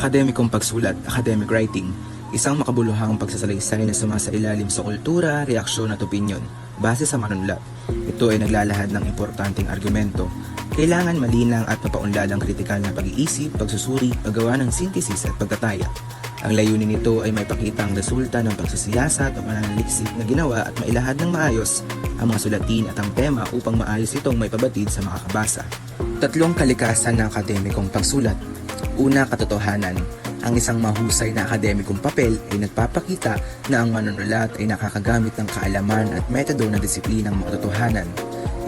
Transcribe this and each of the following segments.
Akademikong pagsulat, academic writing, isang makabuluhang pagsasalaysay na sumasailalim sa kultura, reaksyon at opinyon, base sa manunulat. Ito ay naglalahad ng importanteng argumento. Kailangan malinang at mapaunlad ang kritikal na pag-iisip, pagsusuri, paggawa ng sintesis at pagtataya. Ang layunin nito ay maipakita ang resulta ng pagsisiyasat o pananaliksik na ginawa at mailahad ng maayos ang mga sulatin at ang tema upang maayos itong maipabatid sa makakabasa. Tatlong kalikasan ng akademikong pagsulat. Una, katotohanan. Ang isang mahusay na akademikong papel ay nagpapakita na ang manunulat ay nakakagamit ng kaalaman at metodo ng disiplinang makatotohanan.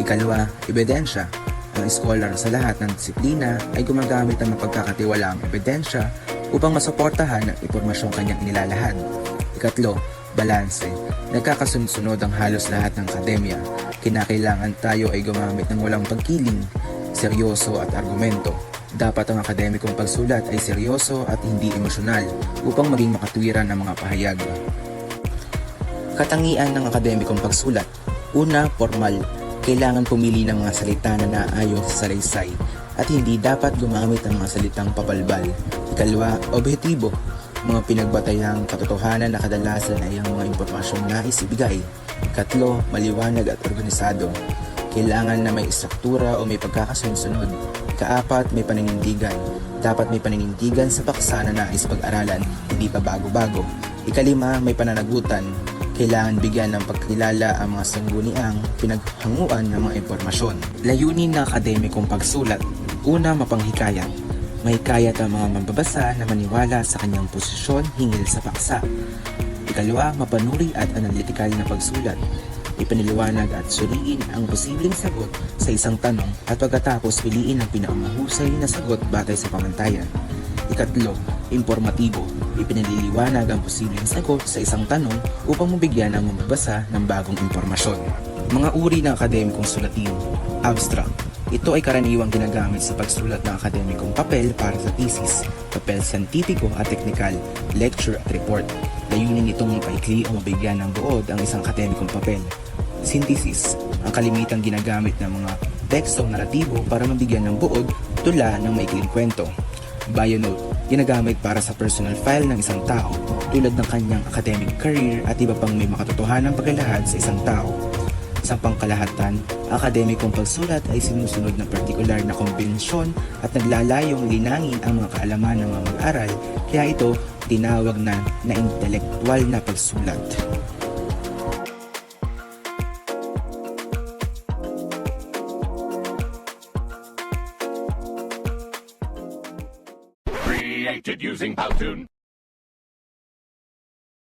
Ikalawa, ebidensya. Ang scholar sa lahat ng disiplina ay gumagamit ng mapagkakatiwalaang ebidensya upang masuportahan ang impormasyong kanyang inilalahad. Ikatlo, balanse. Nagkakasunod-sunod ang halos lahat ng akademya. Kinakailangan tayo ay gumamit ng walang pagkiling, seryoso at argumento. Dapat ang akademikong pagsulat ay seryoso at hindi emosyonal upang maging makatwiran ang mga pahayag. Katangian ng akademikong pagsulat. Una, formal. Kailangan pumili ng mga salita na naaayon sa salaysay at hindi dapat gumamit ng mga salitang papalbal. Ikalawa, objektibo. Mga pinagbatayang katotohanan na kadalasan ay ang mga impormasyong nais ibigay. Ikatlo, maliwanag at organisado. Kailangan na may istruktura o may pagkakasunod-sunod. Ikaapat, may paninindigan. Dapat may paninindigan sa paksa na nais pag-aralan, hindi pa bago-bago. Ikalima, may pananagutan. Kailangan bigyan ng pagkilala ang mga sangguniang pinaghanguan ng mga impormasyon. Layunin ng akademikong pagsulat. Una, mapanghikayat. Mahikayat ang mga mambabasa na maniwala sa kanyang posisyon hinggil sa paksa. Ikalawa, mapanuri at analytical na pagsulat. Ipaniliwanag at suriin ang posibleng sagot sa isang tanong at pagkatapos piliin ang pinakamahusay na sagot batay sa pamantayan. Ikatlo, informatibo. Ipinaliliwanag ang posibleng sagot sa isang tanong upang mabigyan ang mambabasa ng bagong impormasyon. Mga uri ng akademikong sulatin. Abstract. Ito ay karaniwang ginagamit sa pagsulat ng akademikong papel para sa thesis, papel siyentipiko at teknikal, lecture at report. Layunin itong mapaikli o mabigyan ng buod ang isang akademikong papel. Synthesis, ang kalimitang ginagamit ng mga tekstong naratibo para mabigyan ng buod tula ng maikling kwento. Bionote, ginagamit para sa personal file ng isang tao tulad ng kanyang academic career at iba pang may makatotohanang paglalahad sa isang tao. Sa pangkalahatan, akademikong pagsulat ay sinusunod ng partikular na konbensyon at naglalayong linangin ang mga kaalaman ng mga mag-aral, kaya ito tinawag na intelektual na pagsulat. Created using Powtoon.